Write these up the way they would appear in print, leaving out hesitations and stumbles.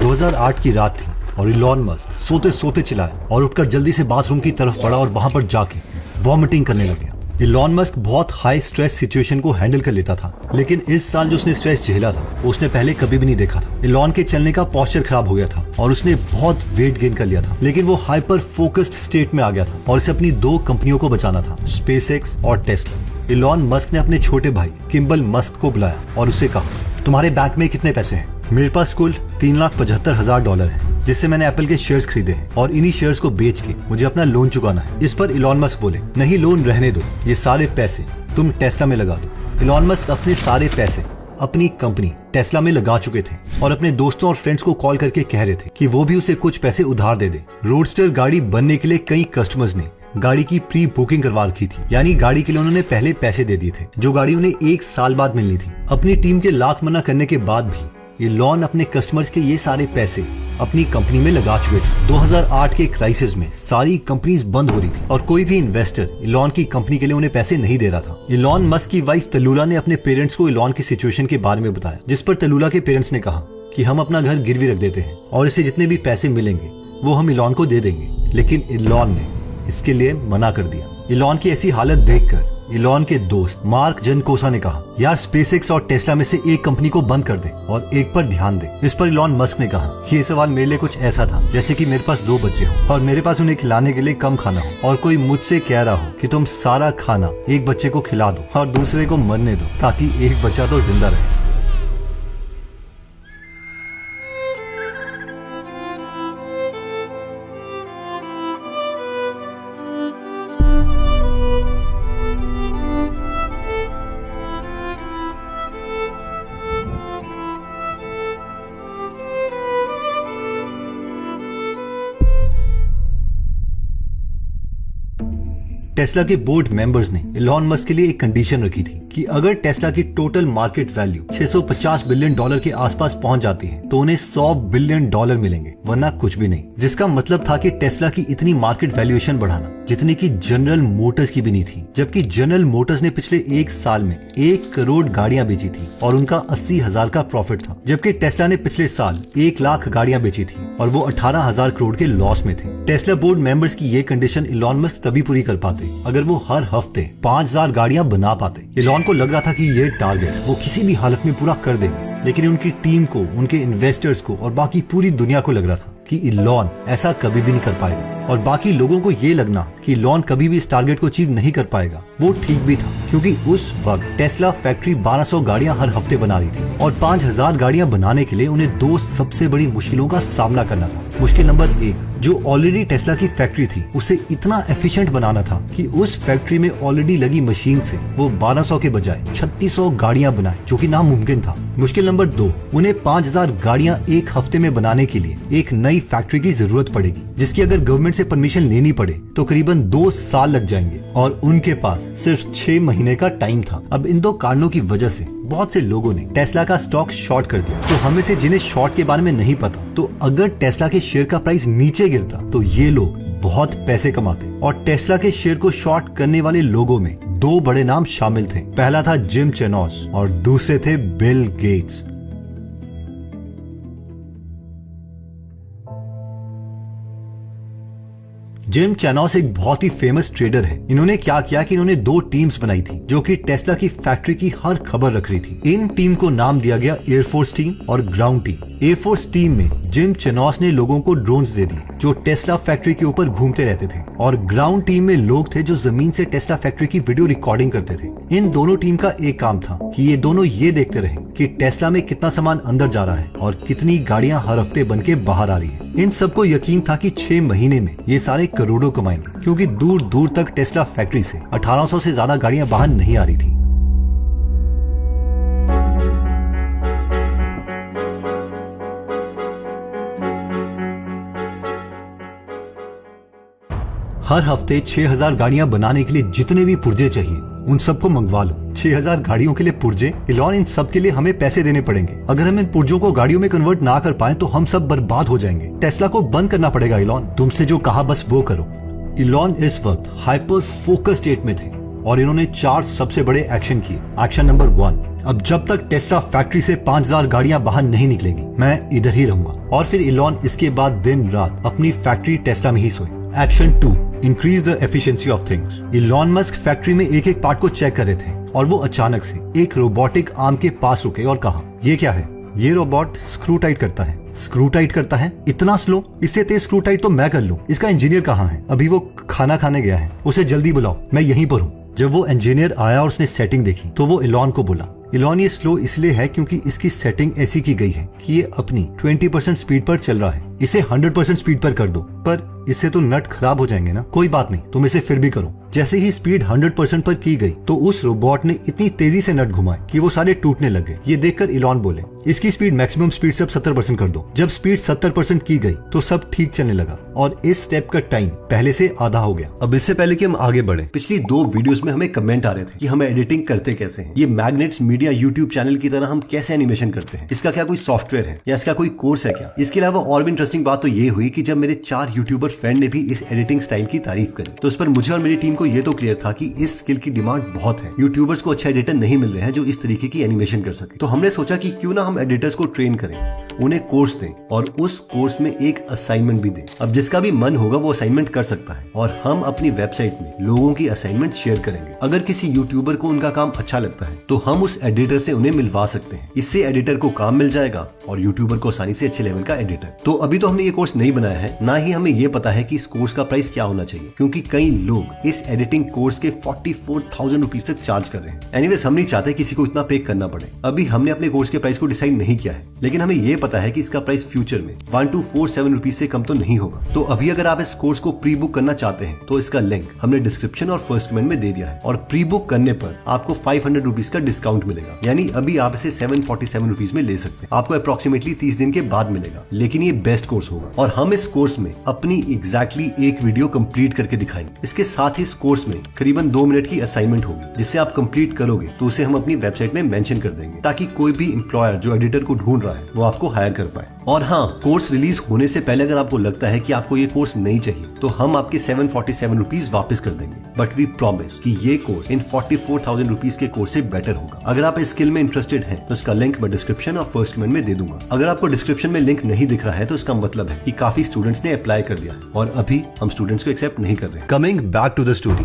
2008 की रात थी और इलॉन मस्क सोते सोते चिल्लाया और उठकर जल्दी से बाथरूम की तरफ बढ़ा और वहां पर जाके वॉमिटिंग करने लग गया। इलॉन मस्क बहुत हाई स्ट्रेस सिचुएशन को हैंडल कर लेता था, लेकिन इस साल जो उसने स्ट्रेस झेला था उसने पहले कभी भी नहीं देखा था। इलॉन के चलने का पोस्चर खराब हो गया था और उसने बहुत वेट गेन कर लिया था, लेकिन वो हाइपर फोकस्ड स्टेट में आ गया था और इसे अपनी 2 कंपनियों को बचाना था, स्पेसएक्स और टेस्ला। इलॉन मस्क ने अपने छोटे भाई किम्बल मस्क को बुलाया और उससे कहा, तुम्हारे बैंक में कितने पैसे हैं? मेरे पास कुल $3,75,000 है, जिससे मैंने एप्पल के शेयर्स खरीदे हैं और इन्हीं शेयर्स को बेच के मुझे अपना लोन चुकाना है। इस पर इलॉन मस्क बोले, नहीं, लोन रहने दो, ये सारे पैसे तुम टेस्ला में लगा दो। इलॉन मस्क अपने सारे पैसे अपनी कंपनी टेस्ला में लगा चुके थे और अपने दोस्तों और फ्रेंड्स को कॉल करके कह रहे थे कि वो भी उसे कुछ पैसे उधार दे दे। रोडस्टर गाड़ी बनने के लिए कई कस्टमर्स ने गाड़ी की प्री बुकिंग करवा रखी थी, यानी गाड़ी के लिए उन्होंने पहले पैसे दे दिए थे, जो गाड़ी उन्हें 1 साल बाद मिलनी थी। अपनी टीम के लाख मना करने के बाद भी इलॉन अपने कस्टमर्स के ये सारे पैसे अपनी कंपनी में लगा चुके थे। 2008 के क्राइसिस में सारी कंपनीज बंद हो रही थी और कोई भी इन्वेस्टर इलॉन की कंपनी के लिए उन्हें पैसे नहीं दे रहा था। इलॉन मस्क की वाइफ तलुला ने अपने पेरेंट्स को इलॉन की सिचुएशन के बारे में बताया, जिस पर तलुला के पेरेंट्स ने कहा कि हम अपना घर गिरवी रख देते हैं और इसे जितने भी पैसे मिलेंगे वो हम इलॉन को दे देंगे, लेकिन इलॉन ने इसके लिए मना कर दिया। इलॉन की ऐसी हालत देखकर इलॉन के दोस्त मार्क जनकोसा ने कहा, यार स्पेसएक्स और टेस्ला में से एक कंपनी को बंद कर दे और एक पर ध्यान दे। इस पर इलॉन मस्क ने कहा, ये सवाल मेरे लिए कुछ ऐसा था जैसे कि मेरे पास 2 बच्चे हो और मेरे पास उन्हें खिलाने के लिए कम खाना हो और कोई मुझसे कह रहा हो कि तुम सारा खाना एक बच्चे को खिला दो और दूसरे को मरने दो ताकि एक बच्चा तो जिंदा रहे। टेस्ला के बोर्ड मेंबर्स ने इलॉन मस्क के लिए एक कंडीशन रखी थी कि अगर टेस्ला की टोटल मार्केट वैल्यू $650 बिलियन के आसपास पहुंच जाती है तो उन्हें $100 बिलियन मिलेंगे, वरना कुछ भी नहीं। जिसका मतलब था कि टेस्ला की इतनी मार्केट वैल्यूएशन बढ़ाना जितनी की जनरल मोटर्स की भी नहीं थी, जबकि जनरल मोटर्स ने पिछले 1 साल में 1 करोड़ गाड़ियां बेची थी और उनका 80,000 का प्रॉफिट था, जबकि टेस्ला ने पिछले साल 1 लाख गाड़ियां बेची थी और वो 18,000 करोड़ के लॉस में थे। टेस्ला बोर्ड मेंबर्स की ये कंडीशन इलॉन मस्क तभी पूरी कर पाते अगर वो हर हफ्ते 5,000 गाड़ियां बना पाते। इलॉन को लग रहा था कि ये टारगेट वो किसी भी हालत में पूरा कर देंगे, लेकिन उनकी टीम को, उनके इन्वेस्टर्स को और बाकी पूरी दुनिया को लग रहा था कि इलॉन ऐसा कभी भी नहीं कर पाएगा और बाकी लोगों को ये लगना कि इलॉन कभी भी इस टारगेट को अचीव नहीं कर पाएगा वो ठीक भी था, क्योंकि उस वक्त टेस्ला फैक्ट्री 1200 गाड़ियां हर हफ्ते बना रही थी और 5,000 गाड़ियां बनाने के लिए उन्हें 2 सबसे बड़ी मुश्किलों का सामना करना था। मुश्किल नंबर 1, जो ऑलरेडी टेस्ला की फैक्ट्री थी उसे इतना एफिशिएंट बनाना था कि उस फैक्ट्री में ऑलरेडी लगी मशीन से वो 1200 के बजाय 3600 गाड़ियां बनाए, जो कि नामुमकिन था। मुश्किल नंबर 2, उन्हें 5,000 गाड़ियां एक हफ्ते में बनाने के लिए एक नई फैक्ट्री की जरूरत पड़ेगी, जिसकी अगर गवर्नमेंट से परमिशन लेनी पड़े तो करीबन 2 साल लग जाएंगे और उनके पास सिर्फ 6 महीने का टाइम था। अब इन 2 कारणों की वजह से बहुत से लोगों ने टेस्ला का स्टॉक शॉर्ट कर दिया। तो हमें से जिन्हें शॉर्ट के बारे में नहीं पता, तो अगर टेस्ला के शेयर का प्राइस नीचे गिरता तो ये लोग बहुत पैसे कमाते और टेस्ला के शेयर को शॉर्ट करने वाले लोगों में 2 बड़े नाम शामिल थे। पहला था जिम चेनोस और दूसरे थे बिल गेट्स। जिम चेनोस एक बहुत ही फेमस ट्रेडर है। इन्होंने क्या किया कि इन्होंने 2 टीम्स बनाई थी जो कि टेस्ला की फैक्ट्री की हर खबर रख रही थी। इन टीम को नाम दिया गया एयरफोर्स टीम और ग्राउंड टीम। एयरफोर्स टीम में जिम चेनोस ने लोगों को ड्रोन्स दे दिए जो टेस्ला फैक्ट्री के ऊपर घूमते रहते थे और ग्राउंड टीम में लोग थे जो जमीन से टेस्ला फैक्ट्री की वीडियो रिकॉर्डिंग करते थे। इन दोनों टीम का एक काम था कि ये दोनों ये देखते रहे कि टेस्ला में कितना सामान अंदर जा रहा है और कितनी गाड़ियां हर हफ्ते बन के बाहर आ रही है। इन सबको यकीन था कि 6 महीने में ये सारे करोड़ों कमाएंगे, क्योंकि दूर दूर तक टेस्ला फैक्ट्री से 1800 से ज्यादा गाड़ियां बाहर नहीं आ रही थी। हर हफ्ते 6000 गाड़ियां बनाने के लिए जितने भी पुर्जे चाहिए उन सबको मंगवा लो। 6000 गाड़ियों के लिए पुर्जे। इलॉन, इन सब के लिए हमें पैसे देने पड़ेंगे। अगर हम इन पुर्जों को गाड़ियों में कन्वर्ट ना कर पाए तो हम सब बर्बाद हो जाएंगे। टेस्ला को बंद करना पड़ेगा इलॉन, तुमसे जो कहा बस वो करो। इलॉन इस वक्त हाइपर फोकस स्टेट में थे और इन्होंने 4 सबसे बड़े एक्शन किए। एक्शन नंबर 1, अब जब तक टेस्ला फैक्ट्री से 5000 गाड़ियां बाहर नहीं निकलेंगी मैं इधर ही रहूंगा। और फिर इलॉन इसके बाद दिन रात अपनी फैक्ट्री टेस्ला में ही सोए। Action 2, increase the efficiency of things. Elon Musk factory में एक एक पार्ट को चेक कर रहे थे और वो अचानक से एक रोबोटिक आर्म के पास रुके और कहा, ये क्या है? ये रोबोट स्क्रू टाइट करता है। स्क्रू टाइट करता है? इतना स्लो? इससे तेज स्क्रू टाइट तो मैं कर लूं। इसका इंजीनियर कहाँ है? अभी वो खाना खाने गया है, उसे जल्दी बुलाओ, मैं यहीं पर हूँ। जब वो इंजीनियर आया और उसने सेटिंग देखी तो वो इलॉन को बोला, इलॉन ये स्लो इसलिए है क्योंकि इसकी सेटिंग ऐसी की गई है कि ये अपनी 20% स्पीड पर चल रहा है। इसे 100% स्पीड पर कर दो। पर इससे तो नट खराब हो जाएंगे ना। कोई बात नहीं, तुम इसे फिर भी करो। जैसे ही स्पीड 100% पर की गई तो उस रोबोट ने इतनी तेजी से नट घुमाए कि वो सारे टूटने लगे। ये देखकर इलॉन बोले, इसकी स्पीड मैक्सिमम स्पीड से अब 70% कर दो। जब स्पीड 70% की गई तो सब ठीक चलने लगा और इस स्टेप का टाइम पहले से आधा हो गया। अब इससे पहले कि हम आगे बढ़े, पिछली 2 वीडियोस में हमें कमेंट आ रहे थे कि हमें एडिटिंग करते कैसे हैं। ये मैग्नेट्स मीडिया यूट्यूब चैनल की तरह हम कैसे एनिमेशन करते हैं, इसका क्या कोई सॉफ्टवेयर है या इसका कोई कोर्स है क्या? इसके अलावा और भी इंटरेस्टिंग बात तो ये हुई कि जब मेरे 4 यूट्यूबर फ्रेंड ने भी इस एडिटिंग स्टाइल की तारीफ करी तो उस पर मुझे और मेरी टीम को ये तो क्लियर था कि इस स्किल की डिमांड बहुत है। यूट्यूबर्स को अच्छे एडिटर नहीं मिल रहे हैं जो इस तरीके की एनिमेशन कर सके। तो हमने सोचा कि क्यों ना हम एडिटर्स को ट्रेन करें, उन्हें कोर्स दें और उस कोर्स में एक असाइनमेंट भी दें। अब जिसका भी मन होगा वो असाइनमेंट कर सकता है और हम अपनी वेबसाइट में लोगों की असाइनमेंट शेयर करेंगे। अगर किसी यूट्यूबर को उनका काम अच्छा लगता है तो हम उस एडिटर से उन्हें मिलवा सकते हैं। इससे एडिटर को काम मिल जाएगा और यूट्यूबर को आसानी से अच्छे लेवल का एडिटर। तो अभी तो हमने ये कोर्स नहीं बनाया है, ना ही हमें ये पता है कि इस कोर्स का प्राइस क्या होना चाहिए, क्योंकि कई लोग इस एडिटिंग कोर्स के 44,000 रुपीज तक चार्ज कर रहे हैं। एनीवेज हम नहीं चाहते किसी को इतना पे करना पड़े। अभी हमने अपने कोर्स के प्राइस को डिसाइड नहीं किया है, लेकिन हमें ये पता है कि इसका प्राइस फ्यूचर में 1247 रुपीज से कम तो नहीं होगा। तो अभी अगर आप इस कोर्स को प्री बुक करना चाहते हैं तो इसका लिंक हमने डिस्क्रिप्शन और फर्स्ट कमेंट में दे दिया है और प्री बुक करने पर आपको 500 रुपीज का डिस्काउंट मिलेगा। यानी अभी आप इसे 747 रुपीज में ले सकते हैं। आपको अप्रोक्सीमेटली 30 दिन के बाद मिलेगा, लेकिन ये बेस्ट कोर्स होगा और हम इस कोर्स में अपनी एग्जैक्टली एक वीडियो कंप्लीट करके दिखाएंगे। इसके साथ ही इस कोर्स में करीबन 2 मिनट की असाइनमेंट होगी, जिससे आप कंप्लीट करोगे तो उसे हम अपनी वेबसाइट में मेंशन कर देंगे ताकि कोई भी एम्प्लॉयर जो एडिटर को ढूंढ रहा है वो आपको हायर कर पाए। और हाँ, कोर्स रिलीज होने से पहले अगर आपको लगता है कि आपको ये कोर्स नहीं चाहिए तो हम आपके 747 रुपीज वापस कर देंगे। बट वी प्रॉमिस कि ये कोर्स इन 44,000 रुपीज के कोर्स से बेटर होगा। अगर आप इस स्किल में इंटरेस्टेड हैं तो इसका लिंक मैं डिस्क्रिप्शन और फर्स्ट कमेंट में दे दूंगा। अगर आपको डिस्क्रिप्शन में लिंक नहीं दिख रहा है तो इसका मतलब है कि काफी स्टूडेंट्स ने अप्लाई कर दिया है और अभी हम स्टूडेंट्स को एक्सेप्ट नहीं कर रहे। Coming back to the story,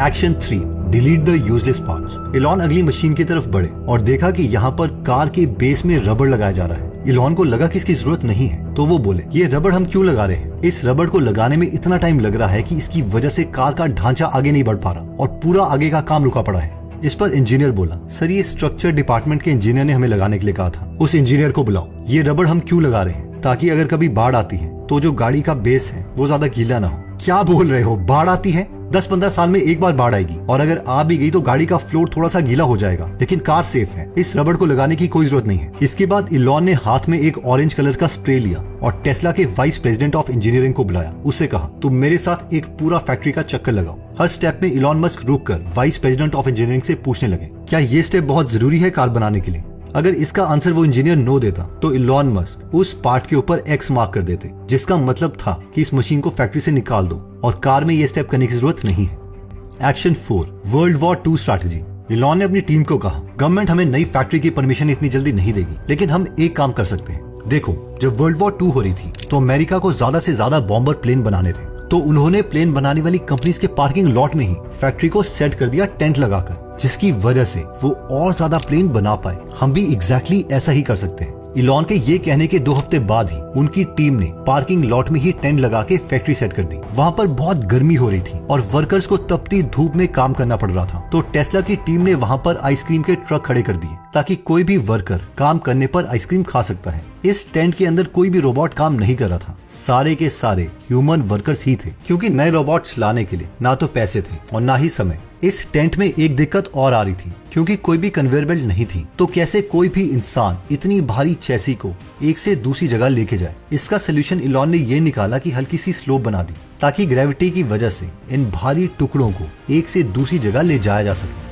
action 3, delete the useless parts. Elon अगली मशीन की तरफ बढ़े और देखा कि यहाँ पर कार के बेस में रबड़ लगाया जा रहा है। इलॉन को लगा कि इसकी जरूरत नहीं है तो वो बोले, ये रबड़ हम क्यों लगा रहे हैं? इस रबड़ को लगाने में इतना टाइम लग रहा है कि इसकी वजह से कार का ढांचा आगे नहीं बढ़ पा रहा और पूरा आगे का काम रुका पड़ा है। इस पर इंजीनियर बोला, सर ये स्ट्रक्चर डिपार्टमेंट के इंजीनियर ने हमें लगाने के लिए कहा था। उस इंजीनियर को बुलाओ। ये रबड़ हम क्यों लगा रहे हैं? ताकि अगर कभी बाढ़ आती है तो जो गाड़ी का बेस है वो ज्यादा गीला ना हो। क्या बोल रहे हो? बाढ़ आती है? 10-15 साल में एक बार बाढ़ आएगी और अगर आ भी गई तो गाड़ी का फ्लोर थोड़ा सा गीला हो जाएगा, लेकिन कार सेफ है। इस रबड़ को लगाने की कोई जरूरत नहीं है। इसके बाद इलॉन ने हाथ में एक ऑरेंज कलर का स्प्रे लिया और टेस्ला के वाइस प्रेसिडेंट ऑफ इंजीनियरिंग को बुलाया। उससे कहा, तुम मेरे साथ एक पूरा फैक्ट्री का चक्कर लगाओ। हर स्टेप में इलॉन मस्क रुक कर वाइस प्रेसिडेंट ऑफ इंजीनियरिंग से पूछने लगे, क्या ये स्टेप बहुत जरूरी है कार बनाने के लिए? अगर इसका आंसर वो इंजीनियर नो देता तो इलॉन मस्क उस पार्ट के ऊपर एक्स मार्क कर देते, जिसका मतलब था कि इस मशीन को फैक्ट्री से निकाल दो और कार में ये स्टेप करने की जरूरत नहीं है। Action 4, world war 2 strategy. Elon ने अपनी टीम को कहा, गवर्नमेंट हमें नई फैक्ट्री की परमिशन इतनी जल्दी नहीं देगी, लेकिन हम एक काम कर सकते हैं। देखो, जब वर्ल्ड वॉर 2 हो रही थी तो अमेरिका को ज्यादा से ज्यादा बॉम्बर प्लेन बनाने थे, तो उन्होंने प्लेन बनाने वाली कंपनीज के पार्किंग लॉट में ही फैक्ट्री को सेट कर दिया टेंट लगाकर, जिसकी वजह से वो और ज्यादा प्लेन बना पाए। हम भी एग्जैक्टली ऐसा ही कर सकते हैं। इलॉन के ये कहने के 2 हफ्ते बाद ही उनकी टीम ने पार्किंग लॉट में ही टेंट लगा के फैक्ट्री सेट कर दी। वहाँ पर बहुत गर्मी हो रही थी और वर्कर्स को तपती धूप में काम करना पड़ रहा था, तो टेस्ला की टीम ने वहाँ पर आइसक्रीम के ट्रक खड़े कर दिए ताकि कोई भी वर्कर काम करने पर आइसक्रीम खा सकता है। इस टेंट के अंदर कोई भी रोबोट काम नहीं कर रहा था, सारे के सारे ह्यूमन वर्कर्स ही थे, क्योंकि नए रोबोट्स लाने के लिए ना तो पैसे थे और ना ही समय। इस टेंट में एक दिक्कत और आ रही थी, क्योंकि कोई भी कन्वेयर बेल्ट नहीं थी, तो कैसे कोई भी इंसान इतनी भारी चैसी को एक से दूसरी जगह लेके जाए। इसका सोल्यूशन इलॉन ने ये निकाला कि हल्की सी स्लोप बना दी ताकि ग्रेविटी की वजह से इन भारी टुकड़ों को एक से दूसरी जगह ले जाया जा सके।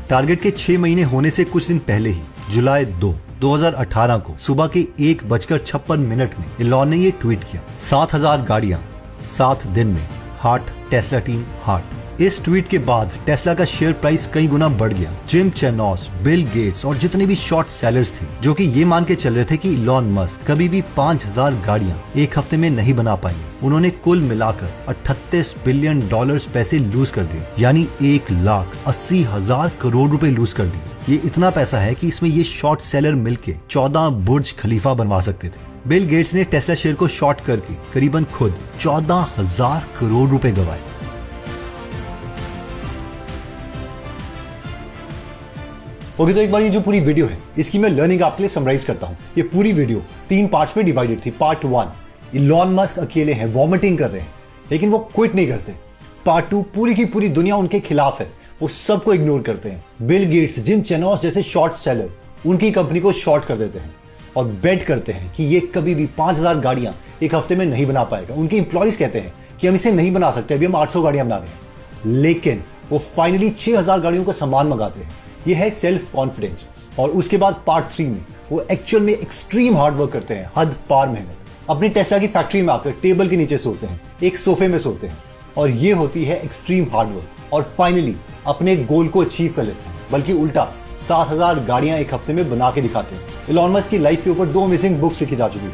टारगेट के 6 महीने होने से कुछ दिन पहले ही जुलाई 2 2018 को सुबह के 1:56 में इलॉन ने ये ट्वीट किया, 7,000 गाड़ियां 7 दिन में, हार्ट टेस्ला टीम हार्ट। इस ट्वीट के बाद टेस्ला का शेयर प्राइस कई गुना बढ़ गया। जिम चैनोस, बिल गेट्स और जितने भी शॉर्ट सेलर्स थे जो कि ये मान के चल रहे थे कि इलॉन मस्क कभी भी 5,000 गाड़ियां एक हफ्ते में नहीं बना पाएंगे, उन्होंने कुल मिलाकर $38 बिलियन पैसे लूज कर दिए, यानी 1,80,000 करोड़ रुपए लूज कर दिए। ये इतना पैसा है कि इसमें ये शॉर्ट सेलर मिलके 14 बुर्ज खलीफा बनवा सकते थे। बिल गेट्स ने टेस्ला शेयर को शॉर्ट करके करीबन खुद 14,000 करोड़ रुपए गंवाए। ओके, तो एक बार ये जो पूरी वीडियो है इसकी मैं लर्निंग आपके लिए समराइज करता हूं। ये पूरी वीडियो 3 पार्ट्स में डिवाइडेड थी। पार्ट 1, इलॉन मस्क अकेले हैं, वॉमिटिंग कर रहे हैं, लेकिन वो क्विट नहीं करते। पार्ट 2, पूरी की पूरी दुनिया उनके खिलाफ है, वो सबको इग्नोर करते हैं। बिल गेट्स, जिम चैनोस जैसे शॉर्ट सेलर उनकी कंपनी को शॉर्ट कर देते हैं और बेट करते हैं कि ये कभी भी 5,000 गाड़ियां एक हफ्ते में नहीं बना पाएगा। उनके इंप्लॉइज कहते हैं कि हम इसे नहीं बना सकते, अभी हम 800 गाड़ियां बना रहे हैं, लेकिन वो फाइनली 6,000 गाड़ियों का सामान मंगाते हैं। ये है सेल्फ कॉन्फिडेंस। और उसके बाद पार्ट 3 में वो एक्चुअल में एक्सट्रीम हार्ड वर्क करते हैं, हद पार मेहनत। अपनी टेस्ला की फैक्ट्री में आकर टेबल के नीचे सोते हैं, एक सोफे में सोते हैं, और ये होती है एक्सट्रीम हार्ड वर्क। और फाइनली अपने गोल को अचीव कर लेते हैं, बल्कि उल्टा 7,000 गाड़ियां एक हफ्ते में बना के दिखाते हैं। इलॉन मस्क की लाइफ के ऊपर 2 अमेजिंग बुक्स लिखी जा चुकी है।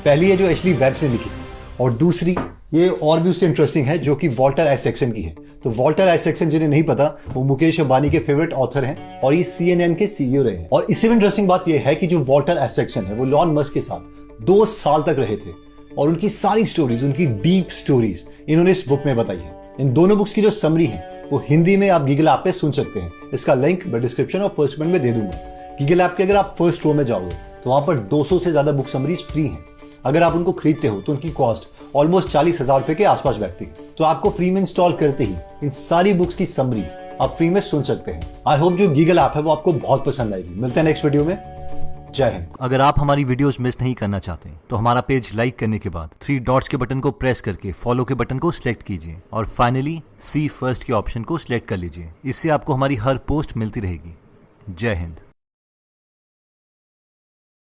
पहली है जो एशली वेब्स ने लिखी थी, और दूसरी ये और भी उससे इंटरेस्टिंग है जो कि वॉल्टर आइजैक्सन की है। तो वॉल्टर आइजैक्सन, जिन्हें नहीं पता, वो मुकेश अंबानी के फेवरेट ऑथर हैं और ये CNN के CEO रहे हैं। और इससे भी इंटरेस्टिंग बात ये है कि जो वॉल्टर आइजैक्सन है वो इलॉन मस्क के साथ 2 साल तक रहे थे, और उनकी सारी स्टोरीज, उनकी डीप स्टोरीज इन्होंने इस बुक में बताई है। इन दोनों बुक्स की जो समरी है वो हिंदी में आप गीगल ऐप पे सुन सकते हैं। इसका लिंक मैं डिस्क्रिप्शन और फर्स्ट कमेंट में दे दूंगा। गीगल ऐप के अगर आप फर्स्ट रो में जाओगे तो वहां पर 200 से ज्यादा बुक समरीज फ्री हैं। अगर आप उनको खरीदते हो तो उनकी कॉस्ट ऑलमोस्ट 40,000 रुपए के आसपास बैठती है। तो आपको फ्री में इंस्टॉल करते ही इन सारी बुक्स की समरीज आप फ्री में सुन सकते हैं। आई होप जो गीगल ऐप है वो आपको बहुत पसंद आएगी। मिलते हैं नेक्स्ट वीडियो में। जय हिंद। अगर आप हमारी वीडियोस मिस नहीं करना चाहते तो हमारा पेज लाइक करने के बाद 3 डॉट्स के बटन को प्रेस करके फॉलो के बटन को सिलेक्ट कीजिए, और फाइनली सी फर्स्ट के ऑप्शन को सिलेक्ट कर लीजिए। इससे आपको हमारी हर पोस्ट मिलती रहेगी। जय हिंद।